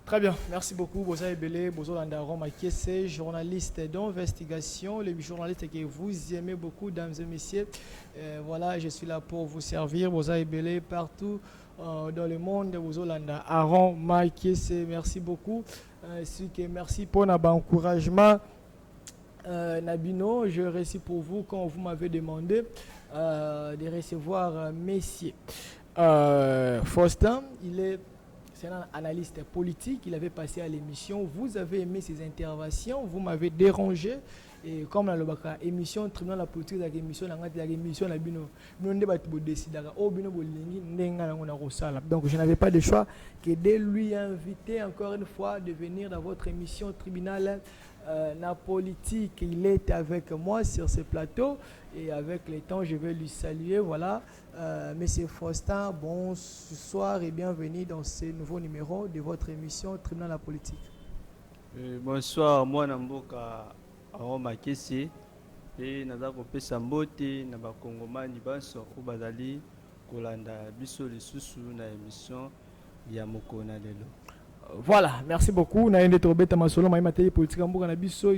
Très bien, merci beaucoup. Boza Ebele, Bozo Landaron Makese, journaliste d'investigation, le journaliste que vous aimez beaucoup, dames et messieurs. Voilà, je suis là pour vous servir. Boza Ebele partout dans le monde. Bozo Landaron Makese, merci beaucoup. Merci pour l'encouragement. Nabino, je récite pour vous quand vous m'avez demandé de recevoir messieurs. Faustin, c'est un analyste politique, il avait passé à l'émission, vous avez aimé ses interventions, vous m'avez dérangé, et comme dans l'émission, tribunal la politique, l'émission, donc je n'avais pas de choix que de lui inviter encore une fois de venir dans votre émission tribunal la politique. Il est avec moi sur ce plateau et avec le temps je vais lui saluer. Voilà, Monsieur Faustin, bonsoir et bienvenue dans ce nouveau numéro de votre émission Tribunal la politique. Bonsoir, moi Namboka Aroma Kesi et Nazako Pesambote Nabakongomani Banso Obazali Kolanda Biso Lisusu na émission Yamoko Nalelo. Voilà, merci beaucoup. Et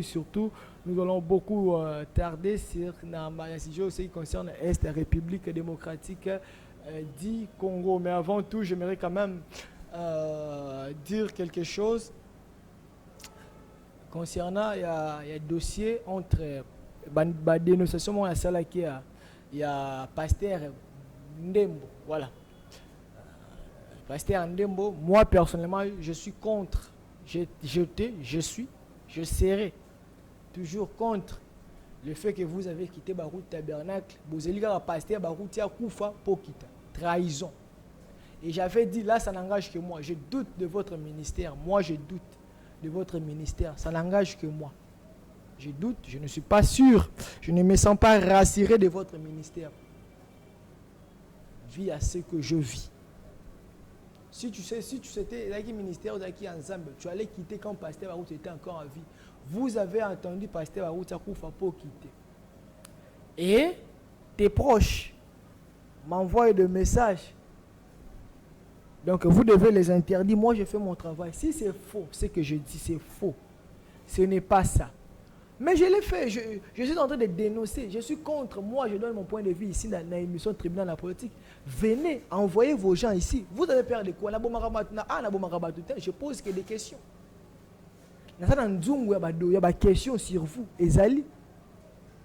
surtout, nous allons beaucoup tarder sur un sujet qui concerne l'Est, la République démocratique du Congo. Mais avant tout, j'aimerais quand même dire quelque chose concernant il y a un dossier entre la dénonciation à Salakia, il y a Pasteur Ndembo. Voilà. Pasteur Ndembo, moi personnellement, je suis contre. Je serai toujours contre le fait que vous avez quitté Barout Tabernacle. Vous avez dit que Pasteur Barout a Koufa pour quitter. Trahison. Et j'avais dit, là, ça n'engage que moi. Je doute de votre ministère. Moi, je doute de votre ministère. Ça n'engage que moi. Je doute, je ne suis pas sûr. Je ne me sens pas rassuré de votre ministère. Vis à ce que je vis. Si tu étais dans le ministère ensemble, tu allais quitter quand Pasteur Barout était encore en vie. Vous avez entendu Pasteur Barout Koufa pour quitter. Et tes proches m'envoient des messages. Donc vous devez les interdire. Moi, je fais mon travail. Si c'est faux, ce que je dis, c'est faux. Ce n'est pas ça. Mais je l'ai fait. Je suis en train de dénoncer. Je suis contre. Moi, je donne mon point de vue ici dans l'émission Tribunal de la politique. Venez, envoyez vos gens ici. Vous avez peur de quoi? Je pose que des questions. Il y a des questions sur vous. Ezali.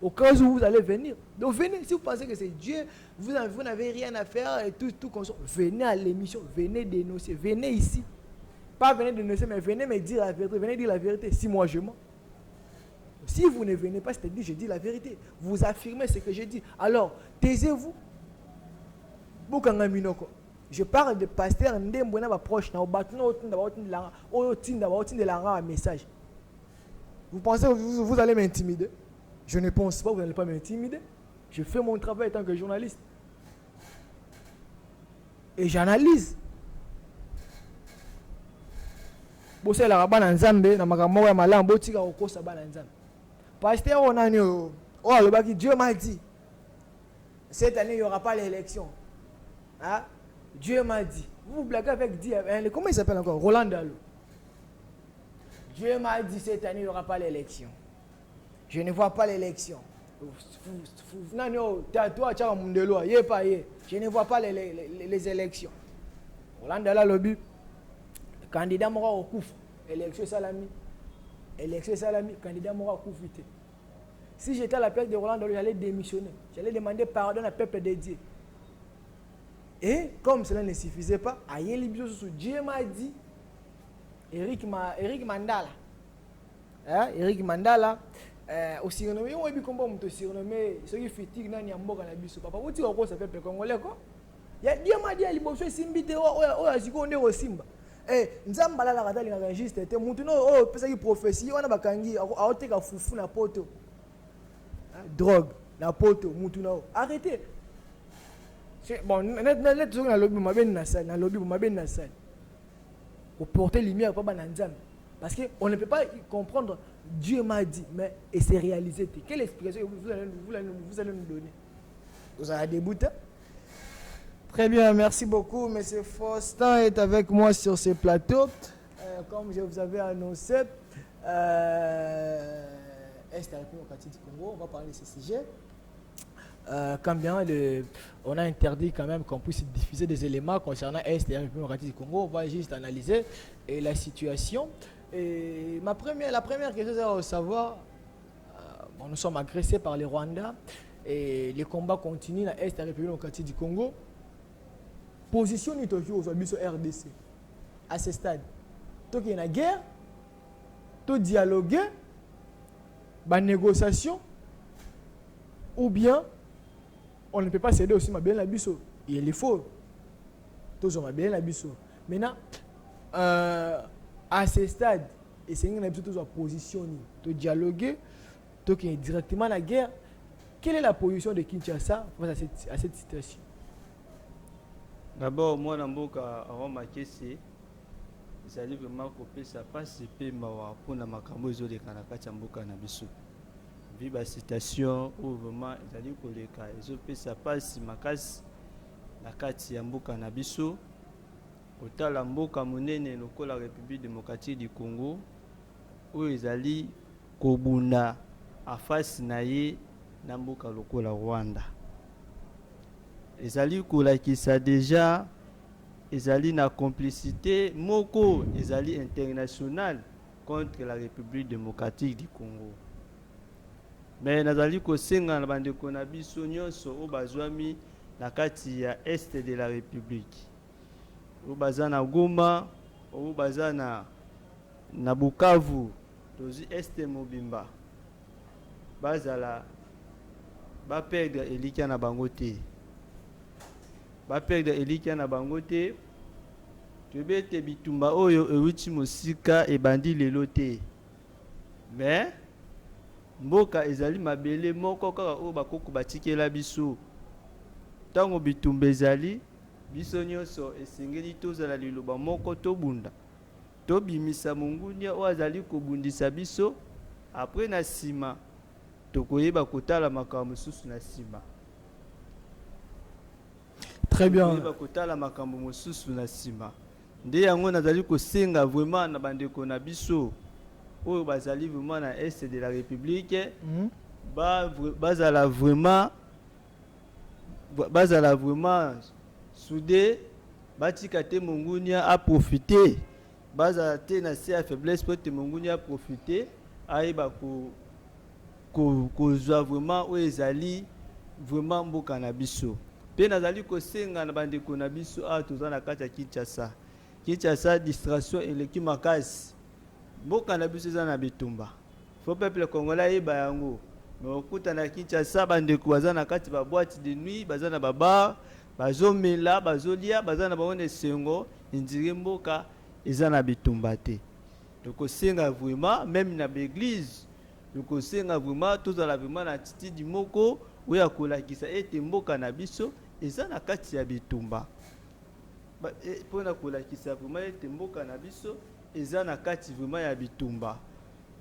Au cas où vous allez venir. Donc venez, si vous pensez que c'est Dieu, vous n'avez rien à faire et tout comme ça. Venez à l'émission, venez dénoncer, venez ici. Pas venez dénoncer, mais venez me dire la vérité. Venez dire la vérité. Si moi je mens. Si vous ne venez pas, c'est-à-dire je dis la vérité. Vous affirmez ce que je dis. Alors, taisez-vous. Je parle de Pasteur Ndembo na proche na message. Vous pensez que vous allez m'intimider? Je ne pense pas que vous n'allez pas m'intimider. Je fais mon travail en tant que journaliste. Et j'analyse. Pasteur Dieu m'a dit, cette année il n'y aura pas l'élection. Hein? Dieu m'a dit. Vous blaguez avec Dieu. Comment il s'appelle encore? Roland Dalo. Dieu m'a dit cette année il n'y aura pas l'élection. Je ne vois pas l'élection. Je ne vois pas les élections. Roland Dalo lobby. Candidat Mora au Kouf. Élection Salami. Élection Salami. Candidat Mora au Kouf. Si j'étais à la place de Roland Dalo, j'allais démissionner. J'allais demander pardon au peuple de Dieu. Et comme cela ne suffisait pas, Dieu m'a dit, Eric Mandala, Eric Mandala, au surnommé, on a vu comment on te surnommé, ceux qui fatigue n'a ni un mot à la biso. Papa, où tu vas ça fait congolais quoi? Dieu m'a dit à l'ibosho simbite, oh, aziko on est au simba. Nzambala la rata linga registre, te mutuno, oh, pesa qui prophétie, on a bakangi, a ote ka fufu na poto, drogue, na poto, mutuno, arrêtez. Bon, net sur la lobby, ma ben nasal, na lobby, ma ben nasal. Pour porter lumière, pas bananzam. Parce qu'on ne peut pas comprendre. Dieu m'a dit, mais et c'est réalisé. Quelle explication vous allez nous donner? Vous avez débuté. Très bien, merci beaucoup. Monsieur Faustin est avec moi sur ce plateau. Comme je vous avais annoncé, Est la République démocratique du Congo, on va parler de ce sujet. Quand bien on a interdit quand même qu'on puisse diffuser des éléments concernant Est et la République démocratique du Congo, on va juste analyser la situation. Et la première question, c'est de savoir, nous sommes agressés par les Rwandais et les combats continuent dans Est et la République démocratique du Congo. Position est toujours au RDC à ce stade. Donc il y a une guerre, tout dialoguer, une négociation, ou bien on ne peut pas céder aussi ma bien la biso. Il est faux. Tous ont bien la biso. Maintenant, à ce stade, et c'est une position, tout dialoguer, tout qui est directement la guerre. Quelle est la position de Kinshasa face à cette situation? D'abord, moi, Namboka, Aroma Kessé, ils vraiment couper sa passe et pour la makambo de Kanakati Mboka Nabiso. Vive la citation où vraiment ils allaient coller ils ont fait sa passe makas la Kati Mboka Nabiso. Au la Mboka Munene, la République démocratique du Congo, où ils allaient Kobunda à face naïe Namboka Lokola Rwanda. Ils allaient coller ça déjà. Ils allaient na complicité moko, ils allaient international contre la République démocratique du Congo. Mais nous allons kosenga na bande konabi sonyoso o bazwami na kati ya est de la République. O bazana Goma, o bazana na Bukavu, tozi est mobimba. Bazala ba perdre elika na bangote. Ba perdre elika na bangote. Tubete bitumba oyo euti mosika ebandi lelo te. Mais mboka ezali mabele moko kaka oyo bakoko batikela biso. Tango bitumba ezali biso nyonso esengeli tozala liloba moko tobunda. Tobimisa mongunia oyo azali kobundisa biso après na sima tokoyeba kotala makambo mosusu na sima. Très bien. Tokoyeba kotala makambo mosusu na sima. Nde yango nazali kosenga vraiment na bandeko na biso oyo bazali vraiment na est de la République bazala vraiment soudé batika te mongunia a profiter bazala te na se a faiblesse pour te mongunia a profiter aiba ko zwa vraiment oyo ezali vraiment mboka na biso pe nazali kosenga na bandeko na biso a toza na kati ya Kinshasa. Kinshasa distraction eleki makasi mboka na biso eza na bitumba fo peuple congolais yeba yango mais okuta na Kinshasa bandeko baza na kati ba boîte de nuit baza na babar bazomela bazolia baza na baone sengo indiri mboka eza na bitumba te tokosenga vraiment même na l'église tokosenga vraiment tozala vraiment na attitude moko oya kolakisa ete mboka na biso eza na kati ya bitumba. Pour la kolakisa vraiment ete mboka na biso eza na kati vraiment ya bitumba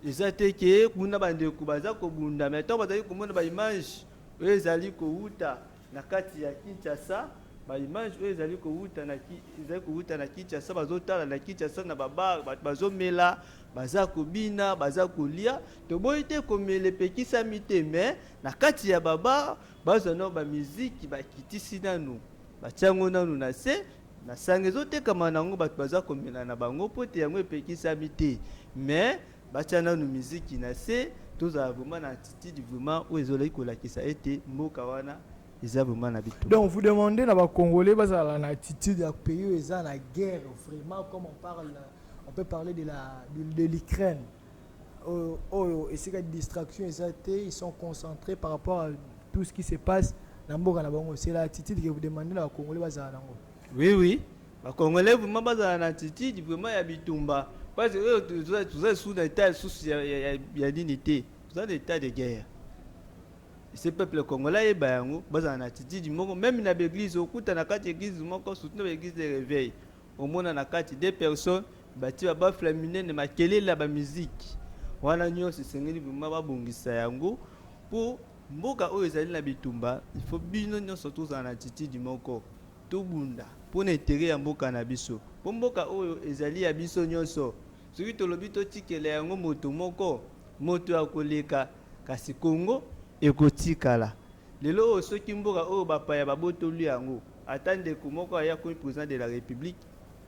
eza te ke kuna bandeko baza kobunda mais to bazali komona ba image oyo ezali kouta na kati ya Kinshasa ba image oyo ezali kouta na Kinshasa bazotala na Kinshasa na babar bazomela baza kobina baza kolia to boyi te komele pekisa mite mais na kati ya babar bazana ba musique bakitisi nanu batiango nanu na se na sangezo te kama nango bato baza komela na bango pote yango epekisami te mais batiana nu miziki na se tozala vraiment na attitude vraiment oyo ezolaki kolakisa ete mboka wana eza vraiment na bitumba. Donc vous demandez na ba Congolais bazala na attitude ya pays oyo eza na guerre vraiment comme on peut parler de l'Ukraine. Et c'est que distraction ils sont concentrés par rapport à tout ce qui se passe dans mboka na bango. C'est l'attitude que vous demandez na ba Congolais bazala nango. Oui, les Congolais vraiment bazala na attitude vraiment ya bitumba parce que tout ça sous l'état sous ya dignité, tout ça l'état de guerre. Ce peuple congolais bayango bazala na attitude moko même na l'église okuta na kati église moko surtout na église de réveil. Au monde na kati des personnes bati ba flaminer na makelele ba musique. Wana nyonso sengeli vraiment ba bongisa yango pour mboka oyo ezali na bitumba il faut bino nyonso tozala na attitude moko tobunda mpona intérêt ya mboka na biso mpo mboka oyo ezali ya biso nyonso soki tolobi totikela yango moto moko moto ya koleka kasi Congo ekotikala lelo oyo soki mboka oyo bapaya babotoli yango ata ndeko moko aya komi président de la république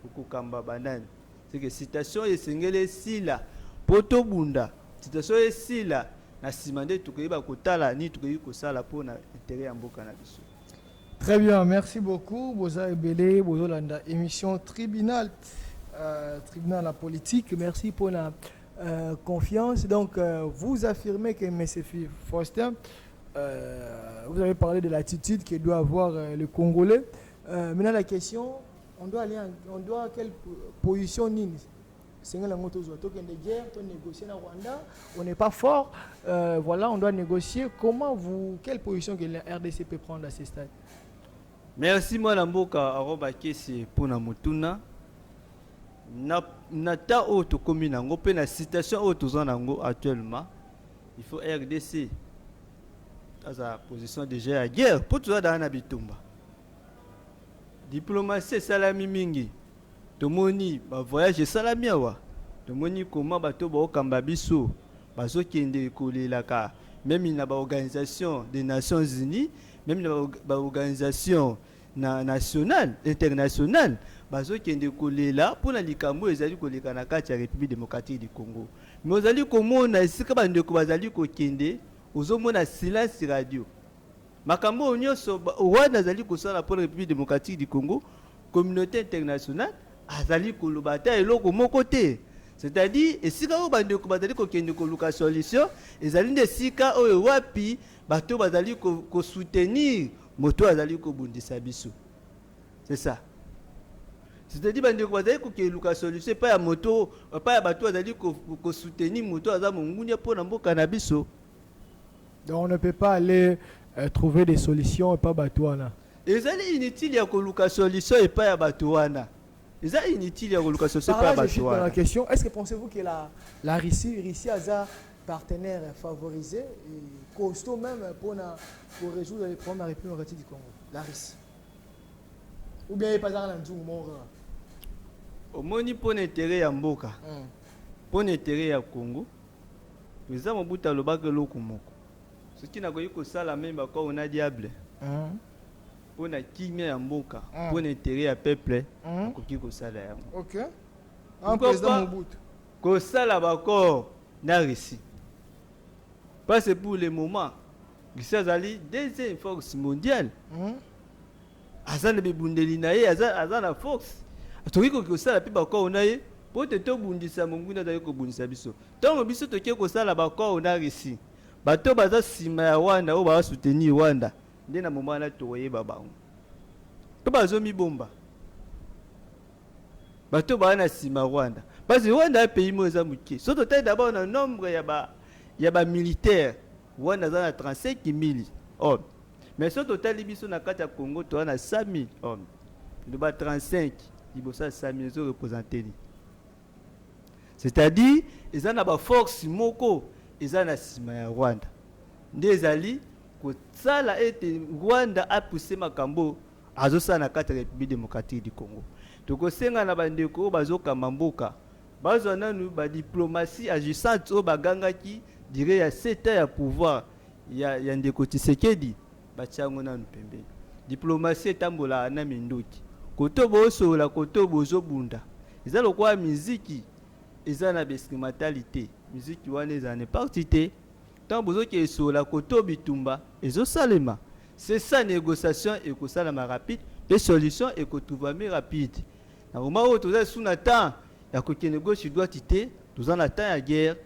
okokamba banani seke citation esengeli esila mpo tobunda citation esila na nsima nde tokoyeba kotala ni tokoki kosala mpona intérêt ya mboka na biso. Très bien, merci beaucoup. Boza Ebele, Bozolanda, émission tribunal, tribunal la politique. Merci pour la confiance. Donc, vous affirmez que M. Faustin, vous avez parlé de l'attitude que doit avoir le Congolais. Maintenant, la question, on doit à quelle position Nini? C'est la moto de guerre, on négocie na Rwanda, on n'est pas fort. Voilà, on doit négocier. Quelle position que la RDC peut prendre à ce stade? Merci moi Mboka aroba kesi pona mutuna na ta auto commune ngo pe na situation auto zona ngo actuellement il faut RDC dans sa position déjà à guerre pour tout dans na bitumba diplomatie salami mingi tomoni ba voyage salami awa tomoni comment bato ba okamba biso bazo kende kolelaka même na ba organisation des Nations Unies même na ba organisation nationale internationale bazo kende kolela pona likambo ezali koleka na kati ya République démocratique du Congo mais ozali komona esika bandeko bazali kokende ozomona silence radio makambo nyonso wana azali kosala pour la République démocratique du Congo communauté internationale azali koloba ta eloko moko te c'est-à-dire esika oyo bandeko bazali kokende koluka solution ezali nde esika oyo wapi bato bazali ko soutenir moto azali kobundisa biso. C'est ça. C'est-à-dire bandeko bazali kokoluka solution pa ya moto pa ya bato azali ko soutenir moto aza mongunya pona mboka na biso. Donc on ne peut pas aller trouver des solutions et pas batouana. Ezali inutile ya koluka solution et pas ya batouana. Ezali inutile ya koluka solution et pas ya batouana. La question, est-ce que pensez-vous que la Russie a partenaire favorisé et costaud même pour résoudre les problèmes de la République démocratique du Congo, la Russie? Ou bien il n'y a pas d'argent au moni pour l'intérêt ya mboka pour l'intérêt ya Congo président Mobutu alobaka eloko moko soki nakoki kosala même bakor on a diable pour na kimia ya mboka pour l'intérêt ya peuple akoki kosala yango. OK. Un président Mobutu kosala bakor na Russie parce que pour le moment Russie azali deuxième force mondiale aza na bibundeli na ye aza na force toki kosala pe bakor na ye po te tobundisa monguna azali kobundisa biso ntango biso toki kosala bakor na Russie bato baza nsima ya Rwanda oyo baza soutenir Rwanda nde na moment wana toyeba bango to bazomibomba bato baza na nsima Rwanda parce que Rwanda pays mo eza moke so totali d'abord na nombre ya ba militaire Rwanda aza na 35 000 hommes mais so totali biso na kati ya Congo toza na 100 000 hommes de ba 35 libosa 100 000 zo représenter c'est-à-dire eza na ba force moko eza na nsima ya Rwanda nde ezali kosala ete Rwanda apousse makambo azosala na kati ya République démocratique du Congo. Tokosenga na bandeko oyo bazokamba mboka bazwa nanu badiplomatie agissante oyo bagangaki dire ya 7 ans ya pouvoir ya ndeko Tshisekedi batiango nanu pembeni. Diplomatie etambola na minduki koto bosola koto bozobunda eza lokola miziki eza na bestimatalité miziki wana eza ne parti te tant bozoki esola koto bitumba ezosalema. C'est ça négociation et que ça la rapide et solution et que tout va mieux rapide. Na moment où tout ça sous la temps ya ko négocie doit titer tout en la temps ya guerre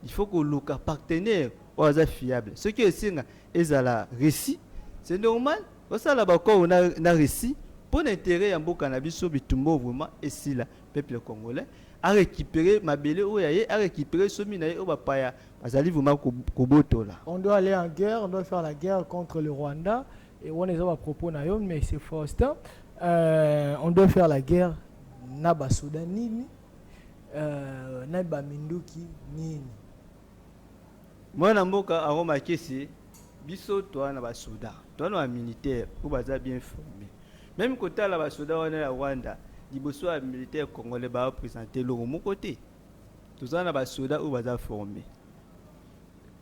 il faut que le partenaire soit fiable. Ce qui est signe est la récit c'est normal ça là bas on a récit pour l'intérêt ya mboka na biso bitumba vraiment et si la peuple congolais a récupéré mabele ou yaye a récupéré somi na o bapaya bazali vraiment kobotola. On doit aller en guerre, on doit faire la guerre contre le Rwanda et on est à propos na yon mais c'est Faustin on doit faire la guerre na ba Soudan nini na ba Minduki nini. Moi na mboka aroma kesi biso toa na ba soda toa na militaire ou baza bien formé même côté la ba soda wana ya Rwanda liboso ya militaire congolais ba représenter le mon côté toza na ba soda ou baza formé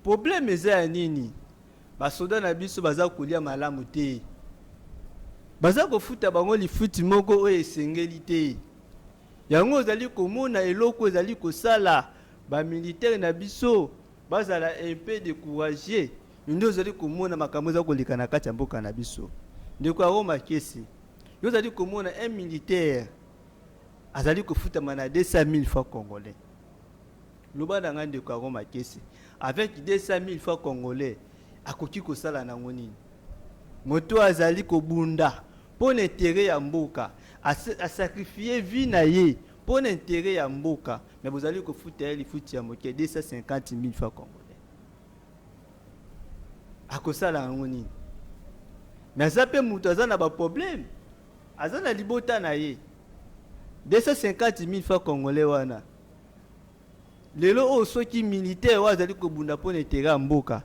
problème eza nini ba soda na biso baza kolia malamu te baza kofuta bango lifuti moko oyo esengeli te yango ozali komona eloko ezali kosala ba militaire na biso bazala un peu découragé ndio ozali komona makambo za koleka na kati ya mboka na biso ndeko ya Roma kesi yo ozali komona un militaire azali kofuta mana 200,000 francs congolais loba na ngande ndeko ya Roma kesi avec 200,000 francs congolais akoki kosala na ngonini moto azali kobunda pour l'intérêt ya mboka a sacrifier vie na ye pour l'intérêt ya mboka mais vous allez kofuta li futi ya moke 250,000 francs congolais akosala ngoni mais ça peut muto azana ba problème azana libota na ye 250,000 francs congolais wana lelo o soki militaire wa azali kobunda pour l'intérêt ya mboka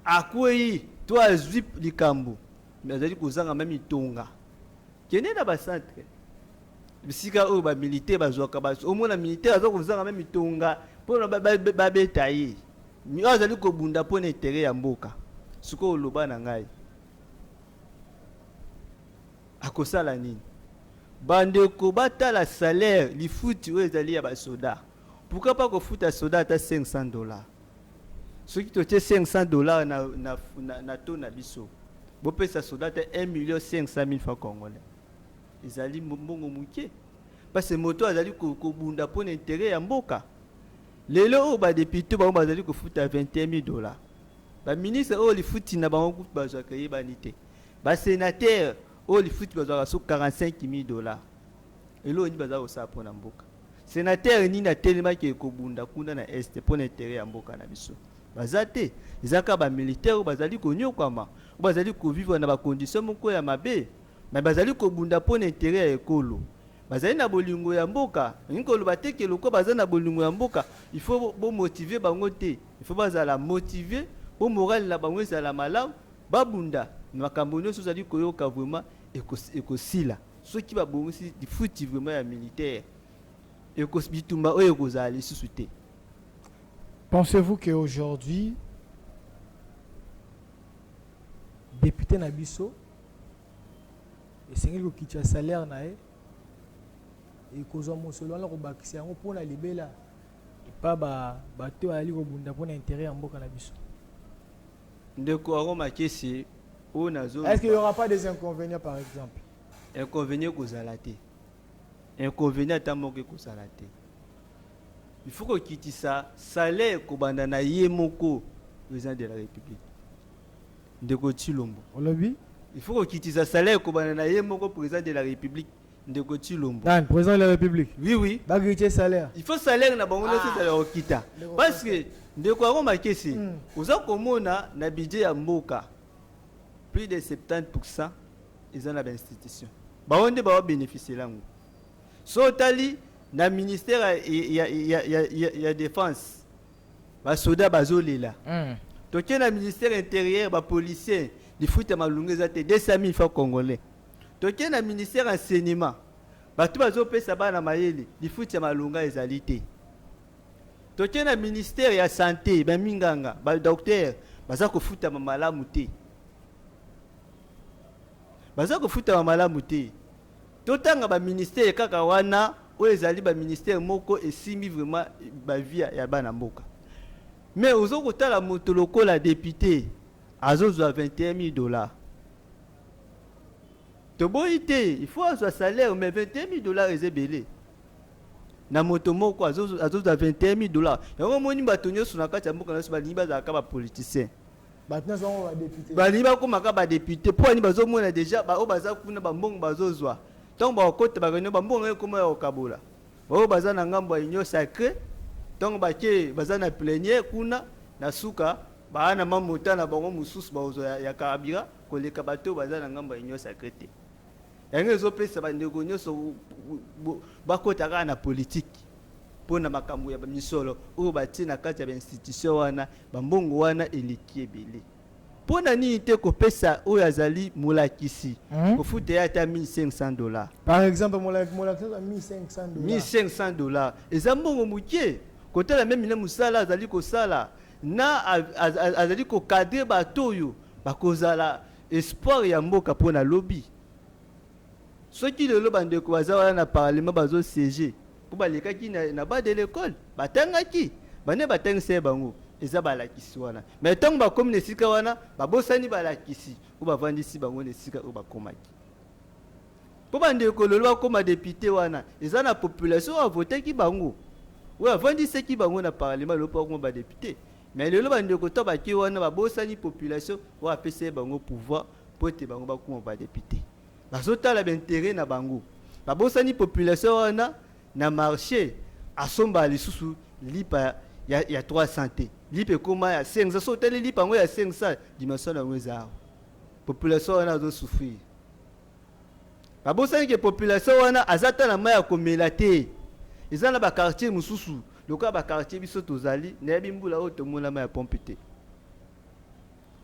akwei toi zip likambo mais azali kozanga même itonga kene na ba centre bisika oyo ba militaire bazwaka baso omona militaire azo kozanga même itonga pour ba betaye mi azali kobunda pour intérêt ya mboka siko loba na ngai akosala nini bandeko batala salaire lifuti oyo ezali ya ba soda pourquoi pas kofuta soda ata $500 ceux qui totie $500 na to na biso bopesa soda ata 1,500,000 francs congolais ezali mbongo muke parce que moto azali kobunda pour l'intérêt ya mboka lelo o ba député ba bazali kofuta $21,000 ba ministre o lifuti na bango bazwaka yebani te ba sénateur o lifuti bazwaka so $45,000 elo ni bazali kosa pour na mboka sénateur ni na telema ke kobunda kuna na est pour l'intérêt ya mboka na biso bazate ezaka ba militaire bazali konyokwama bazali kovivre na ba conditions moko ya mabe mais bazali kobunda pour l'intérêt ya ekolo bazali na bolingo ya mboka ngolo batekelo ko bazali na bolingo ya mboka il faut bo motiver bango te il faut bazala motiver bo moral na bango ezala malamu babunda makambo nyonso zali koyoka vraiment ekosila soki babongisi difuti vraiment ya militaire ekosbitumba oyo kozala lisusu te. Pensez-vous qu'aujourd'hui, député Nabiso, et c'est qui a salaire nae, et cause mon selon la robakisi en pour la libéla, et pas bateau à l'île bunda pour l'intérêt en boka Nabiso. De quoi on m'a question, est-ce qu'il n'y aura pas des inconvénients par exemple? Inconvénients kozalate, inconvénients tamoke kozalate. Il faut que tu ça salaire kobanda na yemoko président de la République ndeko Tshilombo olobi il faut que tu ça salaire kobanda na yemoko président de la République ndeko Tshilombo dan président de la République oui bagriche salaire il faut salaire na bango nesi salaire okita parce que ndeko ako makesi oza komona na budget ya mboka plus de 70% ils na institution baonde ba bénéficier lango so tali na ministère ya défense ba soda bazolela toke na ministère intérieur ba policier di futa malunga za te 200,000 francs congolais toke na ministère enseignement batu bazopesa bana mayele di futa malunga ezali te toke na ministère ya santé ba minganga ba docteur baza kofuta malamu te baza kofuta malamu te totanga ba ministère kaka wana oyo ezali ba ministère moko esimi vraiment ba via ya bana mboka mais ozo kotala moto lokola député azozwa $21,000 toboyi te il faut azwa salaire mais $21,000 ezebele na moto moko azozwa $21,000 yango moni bato nyonso na kati ya mboka nyonso balingi bazalaka ba politicien balingi bakomaka ba député po ani bazomona déjà ba oyo baza kuna bambongo bazozwa donc bakota barenyo bambongo ekoma ya okabola oyo baza na ngambo ya union sacré donc bake baza na plénière kuna na suka baana mamota na bango mususu bazo ya karabira koleka bato baza na ngambo ya union sacré te yango ezopesa bandeko nyonso bakota kaka na politique mpona makambo ya bamisolo oyo batie na kati ya bainstitution wana bambongo wana eleki ebele Pona nini te kopesa oyo azali molakisi kofuta ya ata $1500. Par exemple, mon accent à $1500. $1500 eza mbongo mukie kotala même na musala azali kosala na azali kokadre bato oyo bakozala espoir ya mboka pona lobby. Soki lelo bandeko baza wana na parlement bazo siéger po balekaki na bas de l'école batangaki bane batangisa bango eza balakisi wana mais ntango bakomi na esika wana babosani balakisi po bavandisi bango na esika oyo bakomaki. Po bandeko lelo bakoma député wana eza na population oyo avotaki bango oyo avandisaki bango na parlement lelo po bakoma badéputé. Mais lelo bandeko to baki wana babosani population oyo apesa bango pouvoir po ete bango bakoma badéputé. Bazotala b'intérêt na bango babosani population wana na marché asomba lisusu lipa ya 300 lipe koma ya 500 so tele lipa ngo ya 500 dimension na ngweza population wana zo souffrir. Babosani ke population wana azata na maya komela te ezana ba quartier mususu loka ba quartier biso tozali na bimbula o tomona maya pompe te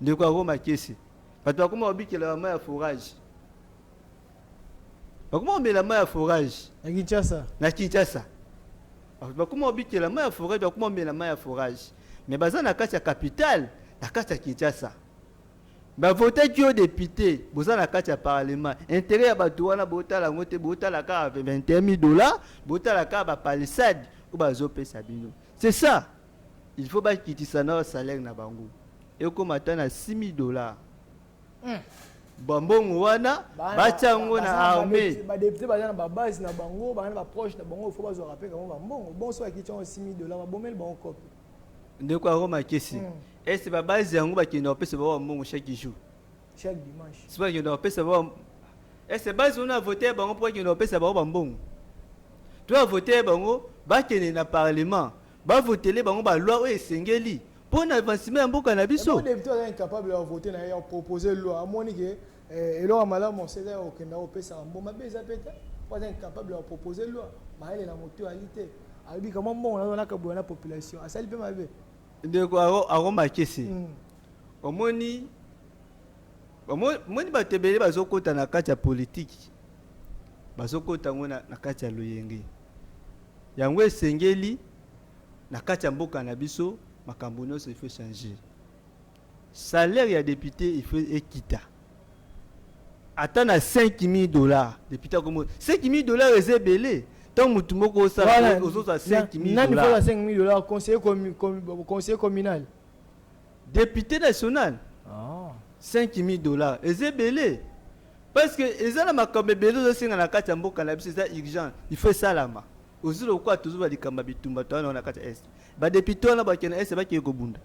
ndeko Roma kesi bato bakoma obikela maya forage bakoma omela maya forage na Kinshasa bakoma obikela maya forage bakoma omela maya forage mais baza na kati ya capitale na kati ya Kinshasa bavotaki yo député boza na kati ya parlement intérêt ya bato wana botala ngo te botala ka $21,000 botala ka ba palissade ou bazopesa bino. C'est ça il faut bakitisa na salaire na bango ekoma ta na $6,000 bambongo wana bachango na armée ba député baza na ba base na bango ba na proche na bango faut bazo rappeler comment bambongo bon so akitio $6,000 ba bomel ba copie ndeko Roma kesi. Est-ce ba base yango bakenda opesa ba mbongo chaque jour chaque dimanche c'est pas que on opesa ba est-ce base on a voté bango pour que on opesa ba mbongo tu as voté bango bakende na parlement ba voter bango ba loi o esengeli pour avancement ya mboka na biso. Les députés sont incapables de voter na ya proposer loi amoni que eloko malamu c'est là okenda opesa mbongo mabeza peta pas incapable de proposer loi maele na motoalité abi comment bon on a kabona la population asali pe mabe ndeko Roma kesi omoni batebele bazokota na kati ya politique bazokota ngo na kati ya loyenge yango esengeli na kati ya mboka na biso makambo nyonso il faut changer. Salaire ya député il faut ekita ata na $5,000 député comme $5,000 ezebele tant mutu moko osala ozoza $5,000 nani faut $5,000 conseiller communal député national $5,000 ezebele parce que ezala makambo ebele ozosenga na kati ya mboka na biso eza urgent il faut salama ozilo kwa tuzuba likamba bitumba twana na kati est ba député wana bakena est bakeye kobunda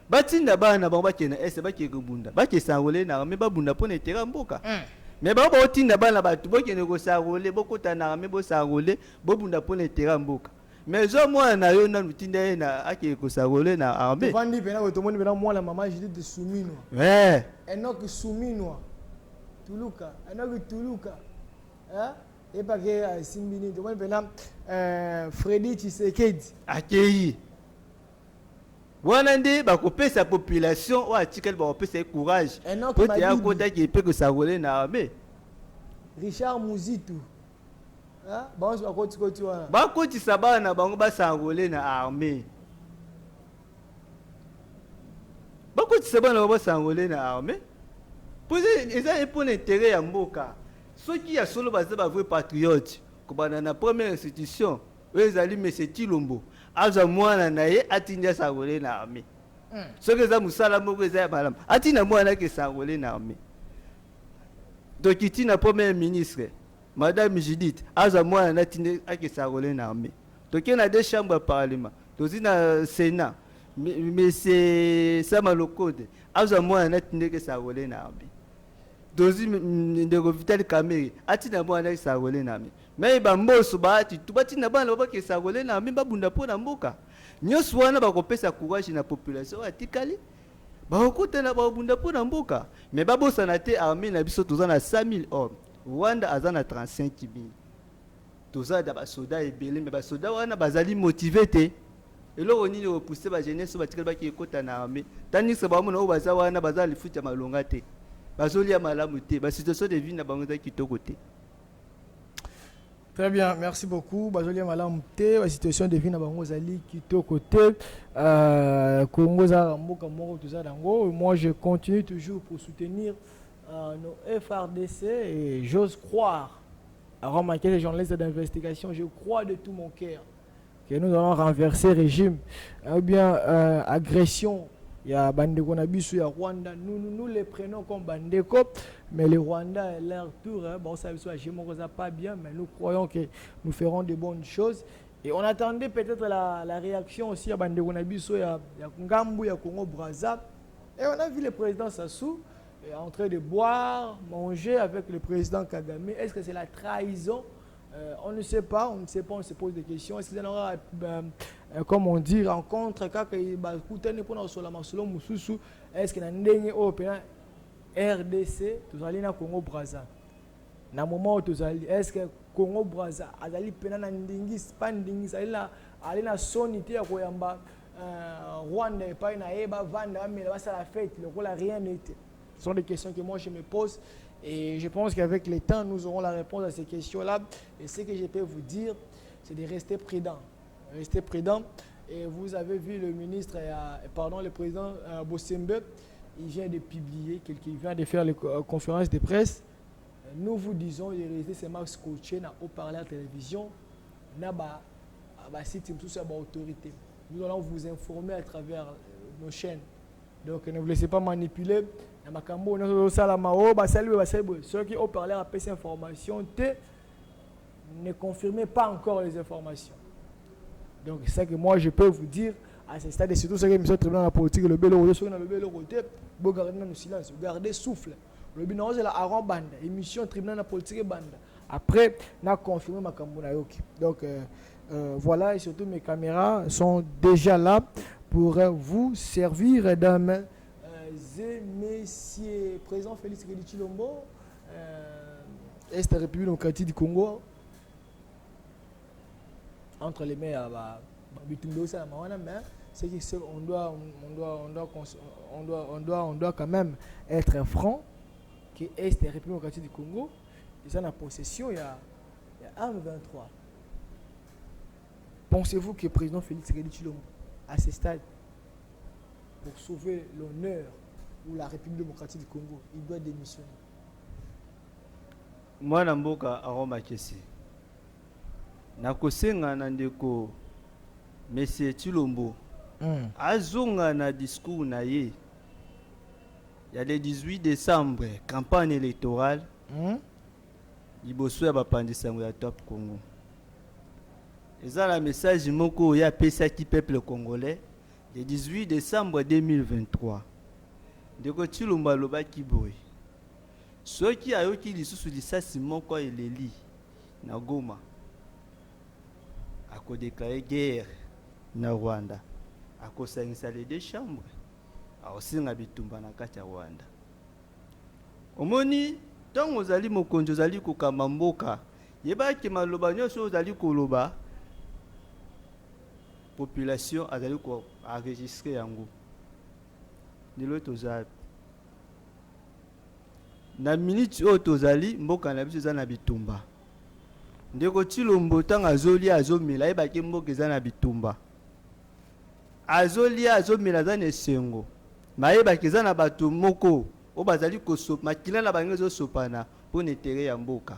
batinda bana bango bakena est bakeye kobunda bakesangole na me babunda pona etera mboka mais ba otinda bana batu bokene ko sarole bokota na me bo sarole bobunda pona etera mboka mais zo mwana na yo na lutinda ye na akeye ko sarole na armée vandi pena ko tomoni pena mwana mama Judith de Soumino enoki Soumino tuluka enoki tuluka et pas que Simbini de moi Freddy Tshisekedi akei wana nde bakopesa population o atikali bakopesa courage pote ya kota ki pe ko sagole na armée Richard Muzitu bon so bakoti wana bakoti sabana bango basangole na armée bakoti sabana basangole na armée pour ça pour l'intérêt ya mboka. Ceux qui sont solo basé ba vrai patriote ko bana na première institution ezali monsieur Tilombo aza mwana na ye atinja sagole na armée ceux qui za musala moko eza balam atina mwana ke sagole na armée donc itina premier ministre madame Judith aza mwana na tinja ke sagole na armée donc il y a deux chambres de parlement donc il y a Sénat monsieur Samalokode aza mwana na tinja ke sagole na armée dozi ndeko Vital Kamerhe atina mwana sagole na armée mais bamboso baati tubatina bana babake sagole na armée babunda pona mboka nyonso wana bakopesa courage na population atikali bakokuta na babunda pona mboka mais babosana te armée na biso toza na 100,000 hommes Rwanda aza na 35,000 toza da basoda ebele mais basoda wana bazali motivé te eloko nini repousser ba jeunesse batikala baki ekota na armée tandis que bamona oyo baza wana baza lifuta malonga te bazolia malamu te ba situation de vie na bango za kitoko te. Très bien, merci beaucoup. Bazolia malam te, la situation de vie na bango zali kitoko te. Congo za mboka moko tout ça dango. Moi je continue toujours pour soutenir nos FRDC et j'ose croire, à remarquer les journalistes d'investigation, je crois de tout mon cœur que nous allons renverser le régime. Ou bien agression, il y a Bandeko Nabisu, il y a Rwanda, nous les prenons comme Bandeko, mais les Rwandais, à leur tour, bon, ça ne pas bien, mais nous croyons que nous ferons de bonnes choses. Et on attendait peut-être la réaction aussi à Bandeko Nabisu, il y a Ngambu, il y a Congo Brazza. Et on a vu le président Sassou en train de boire, manger avec le président Kagame. Est-ce que c'est la trahison? On ne sait pas, on se pose des questions. Est-ce qu'il y aura, comme on dit, rencontre, est-ce qu'il y a une européen RDC, tout ça, na Congo Brazza. Na moment où tout est-ce que Congo Brazza, azali pena na ndingis, pas ndingis, ali na sonité ya koyamba Rwanda et pas na eba vanda mais là ça la fête, le rôle rien n'était. Ce sont des questions que moi je me pose et je pense qu'avec le temps nous aurons la réponse à ces questions-là. Et ce que je peux vous dire, c'est de rester prudent. Rester prudent. Et vous avez vu le ministre, le président Bossembe, il vient de publier, il vient de faire les conférences de presse. Nous vous disons de rester seulement scotché na haut-parleur télévision, na ba site autorité. Nous allons vous informer à travers nos chaînes. Donc ne vous laissez pas manipuler. Ceux qui ont parlé à ces informations ne confirmez pas encore les informations. Donc c'est ça que moi je peux vous dire à ce stade, et surtout ceux qui sont très dans la politique, le bel côté, vous gardez le silence, vous gardez souffle. Le bilan c'est la Aron Banda, émission tribunal de la politique Banda. Après, on a confirmé ma Yoki. Donc voilà, et surtout mes caméras sont déjà là pour vous servir dans Messieurs président Félix Tshisekedi-Tshilombo, Est République démocratique du Congo, entre les mains c'est qu'on doit quand même être franc que Est République démocratique du Congo, ils ont en possession il y a M23. Pensez-vous que le président Félix Tshisekedi-Tshilombo, à ce stade, pour sauver l'honneur ou la République démocratique du Congo, il doit démissionner? Moi, Namboka Aroma Kesi. Nakosenga Nandeko, Monsieur Tshilombo, azonga na discours na ye. Il y a le 18 décembre, campagne électorale. Il bosse à Bapandisango ya Top Congo. Et ça, le message moko ya pesa qui peuple congolais. Le 18 décembre 2023. Ndeko Tshilombo loba kiboy. Ceux qui a eu qui lisusu lisasi moko eleli na Goma. A déclaré guerre na Rwanda. A kosangisa les deux chambres. A osinga bitumba na kati ya Rwanda. Omoni tango ozali mokonzi ozali kokamba mboka. Yebaki maloba nyonso ozali koloba. Population azali ko enregistrer yango. Nilo tozali na minute o tozali mboka na biso za na bitumba. Ndeko Tshilombo tanga azoli azomela yebaki mboka za na bitumba. Azoli azomela za nesengo. Mayebaki za na bato moko o bazali kosopa makila na bango zo sopana pour netere ya mboka.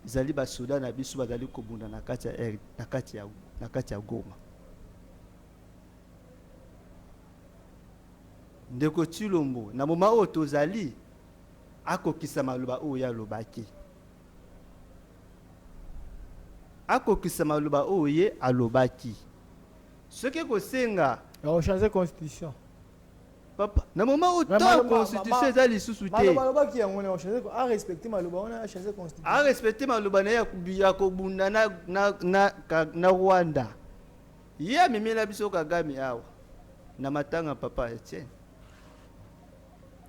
Zali ba soda na biso bazali kobunda na kati ya Goma. Ndeko Tshilombo na moma o tozali akokisa maloba o ya lobaki. Akokisa maloba o ye alobaki. Ce que kosenga on changer constitution. Papa, na moma o ta constitution ezali susu te. Maloba ki yango on changer a respecter maloba on a changer constitution. A respecter maloba na ya kubiya ko bunda na Rwanda. Ye memela biso Kagame awa. Na matanga papa Etienne.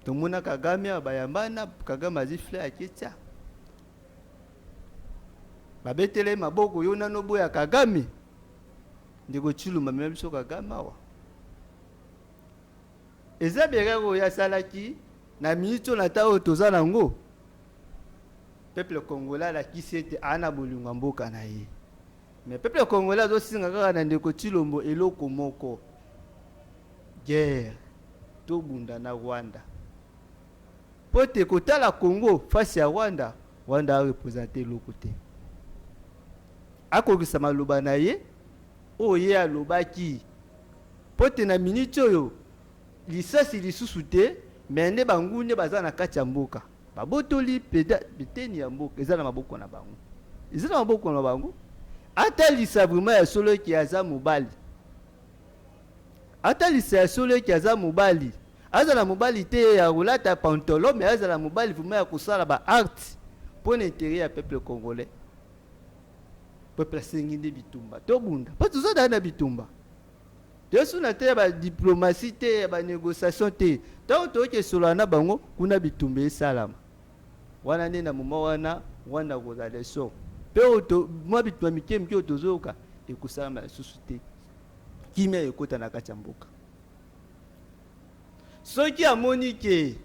Tomuna Kagame abayambana Kagame azifle akitya. Babetele maboko yona nobo ya Kagame. ndeko Chilombo amema biso kaka mawa eza berero ya salaki na minute na ta oyo toza nango peuple congolais alakisi ete ana bolingo mboka na ye mais peuple congolais azosinga kaka na ndeko Chilombo eloko moko guerre tobunda na Rwanda pote kotala Congo face ya Rwanda a représenté eloko te akokisa maloba na ye oye alobaki pote na minute oyo lisasi lisusu te mais nde bangunde baza na kati ya mboka babotoli beteni ya mboka eza na maboko na bango atalisa vraiment ya solo ki aza mobali atalisa ya solo ki aza mobali aza na mobali te ya kolata pantalon mais aza na mobali vraiment ya kosala ba acte pour l'intérêt ya peuple congolais peuple asengi nde bitumba tobunda po tozoda na bitumba toyesu na te ya badiplomatie te ya banégociation te ntango toyoki esolola na bango kuna bitumba esalama wana nde na moma wana kozala leson mpe mwa bitumba mike oyo tozoyoka ekosalama lisusu te kimia ekota na kati ya mboka soki amoni ke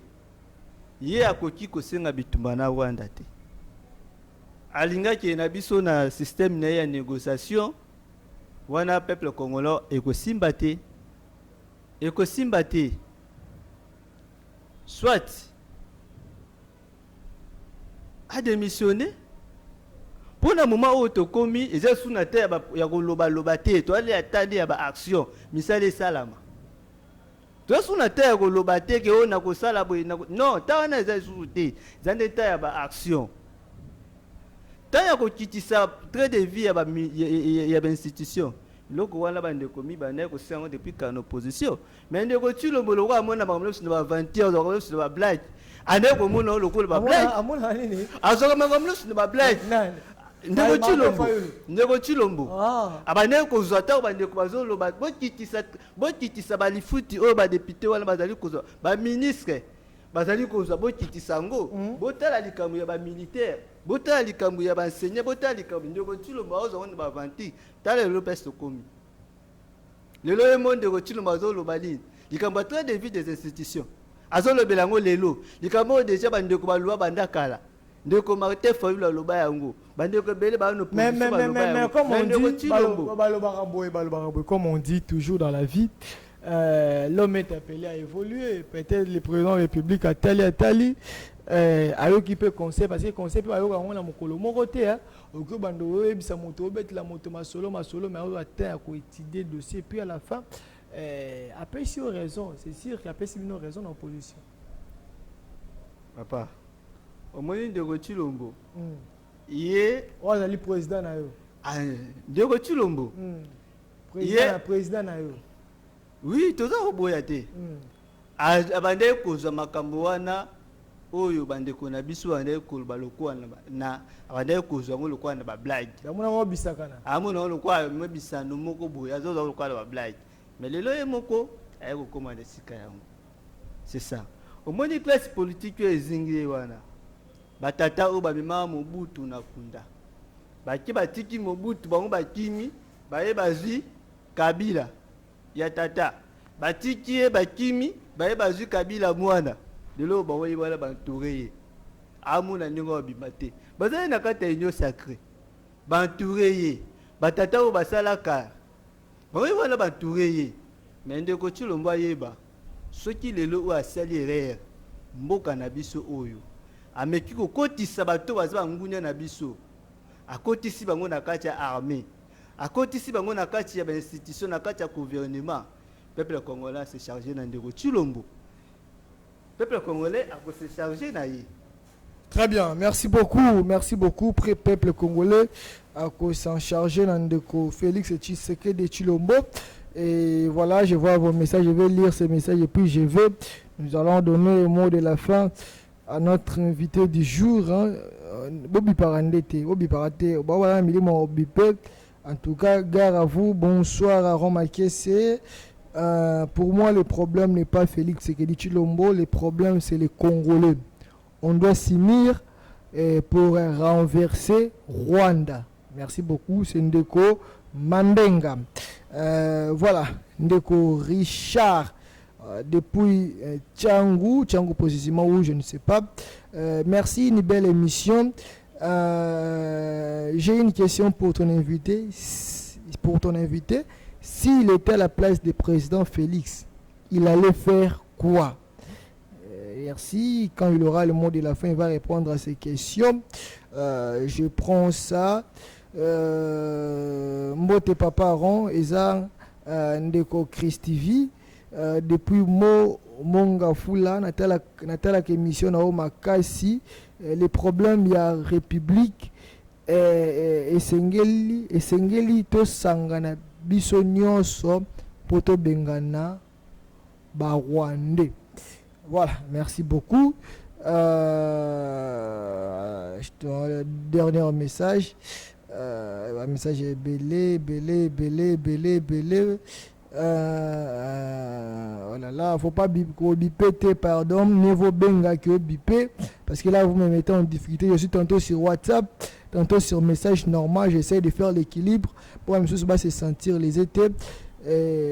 ye akoki kosenga bitumba na Rwanda te alingaki na biso na système na ya négociation wana peuple congolais ekosimba te soit a démissionné pour na moment oyo tokomi eza suna te ya koloba te toali atandi ya baaction misala esalama tosuna te ya koloba te ke oyo na kosala boye non ta wana eza lisusu te eza nde ta ya baaction ta ya kokitisa trait de vie ya bainstitution loko wana bandeko mibanda ya kosenga depuis kana opposition mais ndeko Chilombo loko amona bango na ba 20 heures na ba blague ane komona lokola ba blague amona nini azoka mango na ba blague ndeko Chilombo abane kozwa ta bandeko bazoloba bokitisa balifuti oyo ba député wana bazali kozwa ba ministre bazali kozwa bokitisa ngo botala likambo ya ba militaire botala likambo ya ba enseignant botala likambo ndeko Chilombo bazwa wana ba 20 tala le peste komi lelo e monde ndeko Chilombo bazoloba nini likambo très de vie des institutions azolobela ngo lelo likambo déjà bandeko balwa bandakala ndeko Martin Fayulu loba yango bandeko bele ba no position mais comme on dit comme on dit toujours dans la vie l'homme est appelé à évoluer. Peut-être le président de la République a tali a occupé conseil parce que le conseil peut avoir un mokolo moroté hein au que bando ebisa moto bet la moto masolo mais on atteint à étudier le dossier puis à la fin après si raison c'est sûr qu'après si une raison en opposition papa au moins de Chilombo yé on a le président na yo de Chilombo président na yo oui toza koboya te abande kozwa makambo wana oyo bandeko na biso bande koloba lokwa na abande kozwa ngo lokwa na ba blague amona ngo bisakana amona ngo lokwa mebisano moko boya azoza lokwa na ba blague mais lelo ye moko aye kokoma na sika yango c'est ça omoni classe politique ezingi wana batata oyo babima Mobutu na Kunda baki batiki Mobutu bango bakimi baye bazwi Kabila ya tata batiki bakimi baye bazwi Kabila mwana lelo bawoyi wala bantouré amuna ningo bimate bazali na kata union sacrée bantouré batata o basalaka bawoyi wala bantouré mais ndeko Chilombo yeba soki lelo o asali erreur mboka na biso oyo ameki kokotisa bato baza ngunya na biso akotisi bango na kati ya armée akotisi bango na kati ya ba institution na kati ya gouvernement peuple congolais se charger na ndeko Chilombo peuple congolais a se charger na yi. Très bien, merci beaucoup peuple congolais à s'en charger dans ndeko Félix Tshisekedi de Chilombo. Et voilà, je vois vos messages, je vais lire ces messages et puis nous allons donner le mot de la fin à notre invité du jour, Bobby Parandete, Bobby Parate, en tout cas, gare à vous, bonsoir à Roma Kessé. Pour moi, le problème n'est pas Félix Tshisekedi Chilombo, le problème c'est les Congolais. On doit s'unir pour renverser Rwanda. Merci beaucoup, c'est Ndeko Mandenga. Voilà, Ndeko Richard, depuis Tchangou précisément, où je ne sais pas. Merci, une belle émission. J'ai une question pour ton invité. S'il était à la place du président Félix, il allait faire quoi? Merci. Quand il aura le mot de la fin, il va répondre à ces questions. Je prends ça. Mbote Paparon, Eza Ndeko Christivi, depuis Monga Fula, Natala émission na Makasi, les problèmes il y a République et Sengeli to sangana biso nyonso poto bengana ba Rwandais. Voilà, merci beaucoup. Dernier message. Un message est belé. Oh là là, faut pas biper, pardon, niveau benga que biper, parce que là vous me mettez en difficulté. Je suis tantôt sur WhatsApp, tantôt sur message normal. J'essaie de faire l'équilibre pour que monsieur se sentir les étés.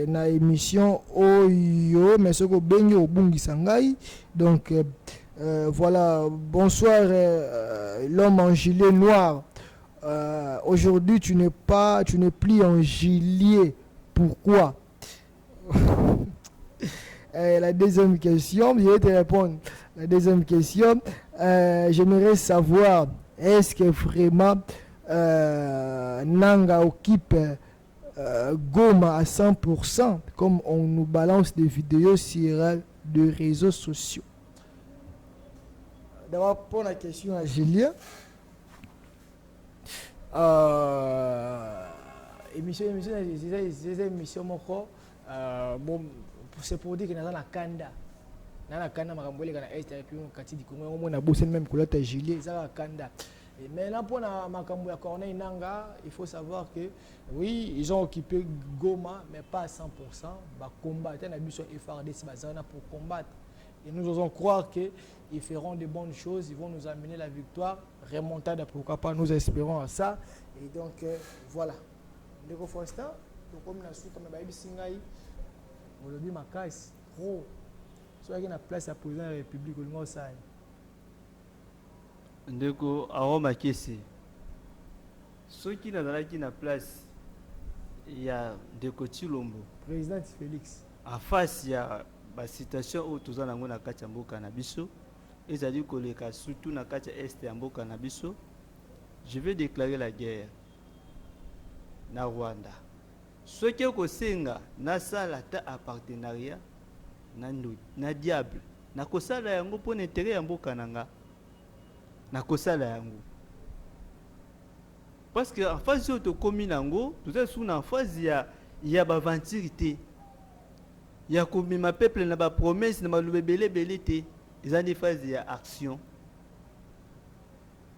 Na émission Oyo, mais ce que benga au bungi sangai. Donc voilà, bonsoir l'homme en gilet noir. Aujourd'hui tu n'es plus en gilet. Pourquoi? La deuxième question, je vais te répondre. La deuxième question, j'aimerais savoir, est-ce que vraiment Nanga occupe Goma à 100%, comme on nous balance des vidéos sur les réseaux sociaux? D'abord, pour la question à Julien. Émission bon, c'est pour dire que dans la Kanda makambole kana est et puis kati di Congo on a bossé même couleur ta gilet ça la Kanda. Mais là pour na makambo ya Corneille Nanga, il faut savoir que oui, ils ont occupé Goma mais pas à 100%, ba combattre na biso FARDC bazana pour combattre. Et nous osons croire que ils feront de bonnes choses, ils vont nous amener la victoire, remontada pourquoi pas, nous espérons à ça. Et donc voilà. Ndeko Faustin, comme la suite comme ba bisingai aujourd'hui ma caisse trop soit qui na place à président de la République au niveau ça. Ndeko aroma kesi. Ceux qui na place il y a Ndeko Chilombo, président Félix. En face il y a la situation où tous en avons na kati ya mboka na biso. Ezali koleka surtout na kati ya est ya mboka na biso. Je vais déclarer la guerre na Rwanda. Ce qui est kosenga na sala ta a partenariat na diable na kosala yango pour intérêt ya mboka nanga na kosala yango parce que en phase de commune nango tout est sous en phase il y a ba ventirité il y a comme ma peuple na ba promesse na ba lubebele belité ils ont des phases il y a action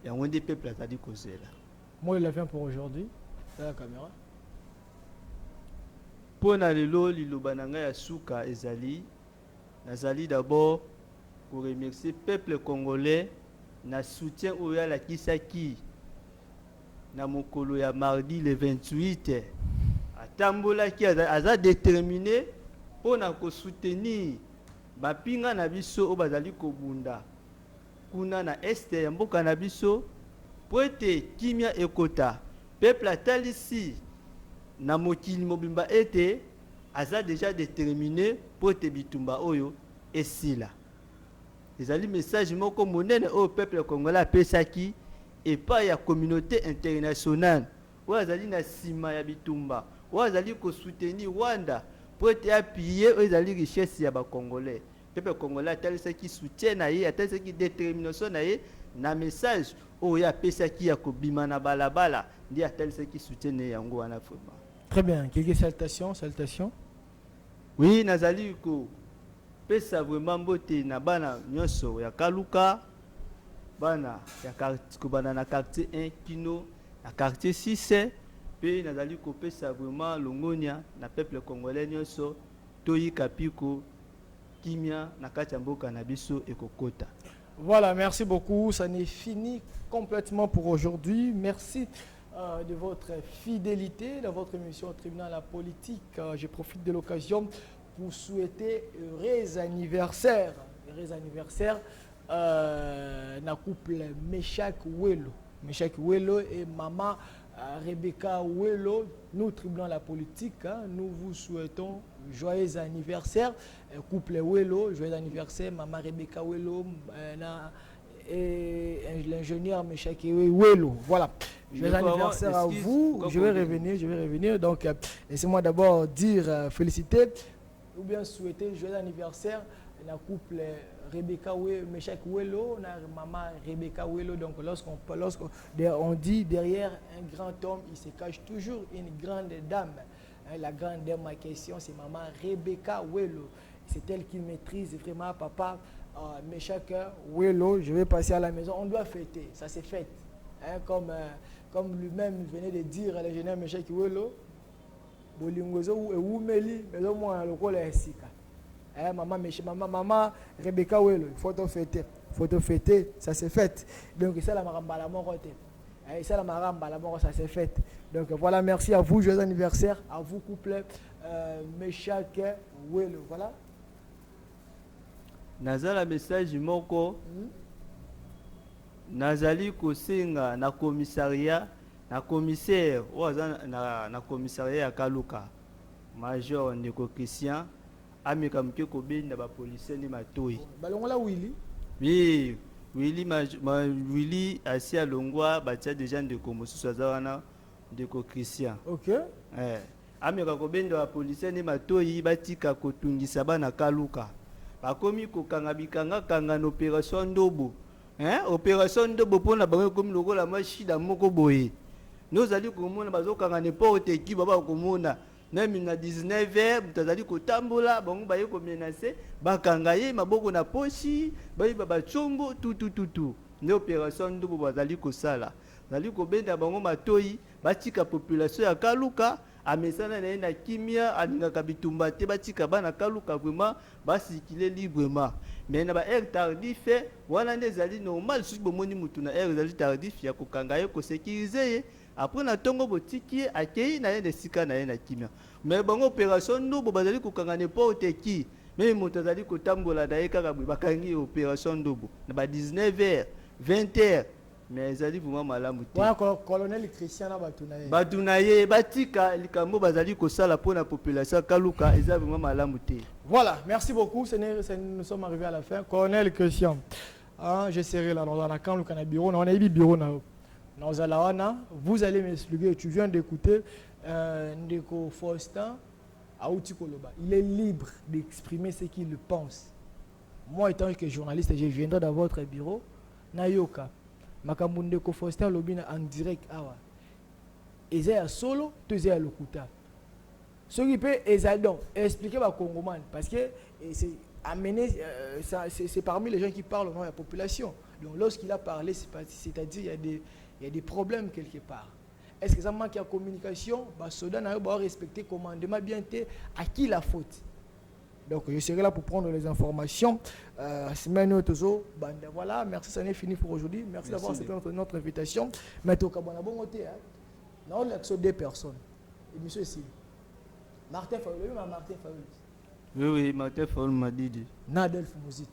il y a un des peuples à dire causer là. Moi il a fait pour aujourd'hui la caméra. Pour na lelo liloba nanga ya suka ezali nazali d'abord pour remercier peuple congolais na soutien oya la kisaki na mokolo ya mardi le 28 atambola ki aza déterminé pour na ko soutenir bapinga na biso o bazali kobunda kuna na este ya mboka na biso po ete kimia ekota peuple atalisi na mokili mobimba ete aza déjà déterminé pour te bitumba oyo esila. Ezali message moko monene au peuple congolais pesaki et pas ya communauté internationale. Ou azali na sima ya bitumba. Ou azali ko soutenir Rwanda pour te appuyer ezali richesse ya ba congolais. Peuple congolais atalisa ki soutien na ye, atalisa ki détermination na ye na message o ya pesaki ya ko bima na balabala ndi atalisa ki soutien yango wana vraiment. Très bien. Quelques salutations. Oui, nazali ko pesa vraiment mbote na bana nyonso ya Kaluka, bana ya quartier na quartier 1 kino na quartier 6 pe nazali ko pesa vraiment longonia na peuple congolais nyonso toyi kapiko kimia na kati ya mboka na biso ekokota. Voilà, merci beaucoup. Ça n'est fini complètement pour aujourd'hui. Merci de votre fidélité dans votre émission Tribunal la politique. Je profite de l'occasion pour souhaiter heureux anniversaire. Heureux anniversaire na couple Meshak Welo. Meshak Welo et maman Rebecca Welo. Nous, Tribunal la politique, nous vous souhaitons joyeux anniversaire. Couple Welo, joyeux anniversaire. Maman Rebecca Welo et l'ingénieur Meshak Welo. Voilà. Joyeux anniversaire à vous. Je vais revenir. Donc, laissez-moi d'abord dire féliciter ou bien souhaiter joyeux anniversaire à la couple Rebecca Meshak Welo, maman Rebecca Welo. Donc, lorsqu'on dit derrière un grand homme, il se cache toujours une grande dame. La grande dame en question, c'est maman Rebecca Welo. C'est elle qui maîtrise vraiment papa Meshak Welo. Je vais passer à la maison. On doit fêter. Ça c'est fête. Comme lui-même venait de dire à l'ingénieur Meshak Welo, Bolingozo ou Meli, mais au moins le rôle est ici. Maman Rebecca Welo, il faut te fêter, ça c'est fête. Donc ça la maramba la morote. Ça la maramba la morote, ça c'est fête. Donc voilà, merci à vous, joyeux anniversaire, à vous couple Meshak Welo. Voilà. Nazala message moko. Nazali kosenga na commissariat na commissaire na commissariat ya Kaluka major Ndeko Christian ameka mke ko benda ba policier ni matoi balongola Willy Willy asia longwa batia déjà Ndeko mosusu azawana Ndeko Christian. OK. Ameka ko benda ba policier ni matoi batika kotungisa bana Kaluka bakomi kokanga bikanga kanga na opération Ndobo. Opération Ndobo pona bango comme lokola machida moko boye. Nous allons komona bazokanga n'importe qui baba komona. Même na 19h mutazali kotambola bango baye ko menacer bakanga ye maboko na pochi bayi baba chombo tout. Ne opération Ndobo bazali ko sala. Zali ko benda bango matoi batika population ya Kaluka amesana na na kimia alingaka bitumba te batika bana Kaluka vraiment basikile librement. Mais na ba air tardif wana ndezali normal suki bomoni mutu na air zali tardif ya kokanga ye ko sécuriser après na tongo botiki akei na ye de sika na ye na kimia. Mais bango opération Ndobo bazali kokanga n'importe qui. Même mutu azali kotambola na ye kaka bakangi opération Ndobo na ba 19h 20h. Mais ezali vraiment malamu te. Voilà colonel Christian Batunaye. Batunaye batika likambo bazali ko sala pour la population Kaluka ezali vraiment malamu te. Voilà, merci beaucoup. Nous sommes arrivés à la fin. Colonel Christian. Je serai là dans la camp le bureau, on a eu bureau na vous allez m'expliquer, tu viens d'écouter Ndeko Faustin Aouti Koloba. Il est libre d'exprimer ce qu'il pense. Moi étant que journaliste, je viendrai dans votre bureau Nayoka. Makambo Ndeko Faustin lobina en direct awa. Eza solo, tu es lokuta. Ce qui peut expliquer à Congoman parce que c'est amené, c'est parmi les gens qui parlent au nom de la population. Donc lorsqu'il a parlé, c'est-à-dire il y a des problèmes quelque part. Est-ce que ça manque de communication? Soda n'a pas respecté le commandement bien à qui la faute? Donc je serai là pour prendre les informations. Voilà, merci, ça n'est fini pour aujourd'hui. Merci d'avoir accepté notre invitation. Mais au Cabana bon côté, on a deux personnes. Et monsieur ici. Martin Fayoul, Martin Fayoul. Oui, Martin Fayoul m'a dit. Nadelf Mouzit.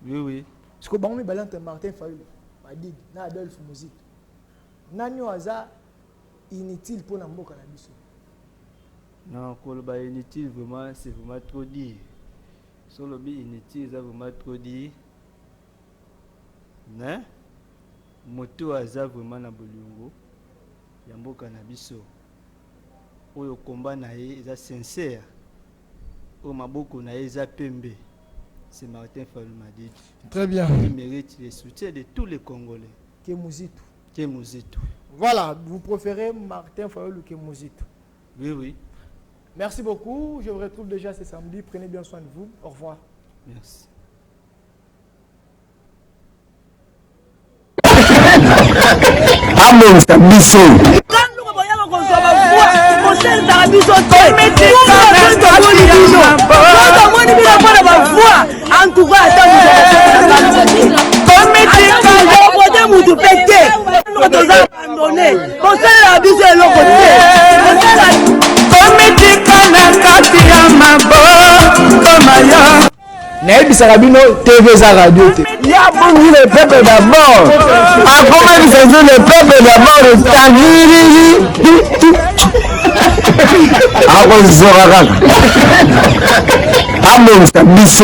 Oui. Ce que je balance Martin Fayoul m'a dit. Nadelf Mouzit. Nanyo Aza inutile pour Namboka na biso. Non, Koloba inutile, vraiment, c'est vraiment trop dit. Sur le bi inutile, c'est vraiment trop dit. Ne? Moto Aza vraiment na bolungo. Yamboka na biso. Oyo combat na ye est sincère. Au maboko na ye est pembe. C'est Martin Fayoul m'a dit. Très bien. Il mérite le soutien de tous les Congolais. Kemuzitu. Voilà, vous préférez Martin Fayoul ou Kemuzitu? Oui. Merci beaucoup. Je vous retrouve déjà ce samedi. Prenez bien soin de vous. Au revoir. Merci. Abandonné. biso eloko te komitika na kati ya maboko mayo nayebisaka bino TV za radio te ya bongi le peuple d'abord akoma bisazo le peuple d'abord tangiriri akozoka kaka abongisa biso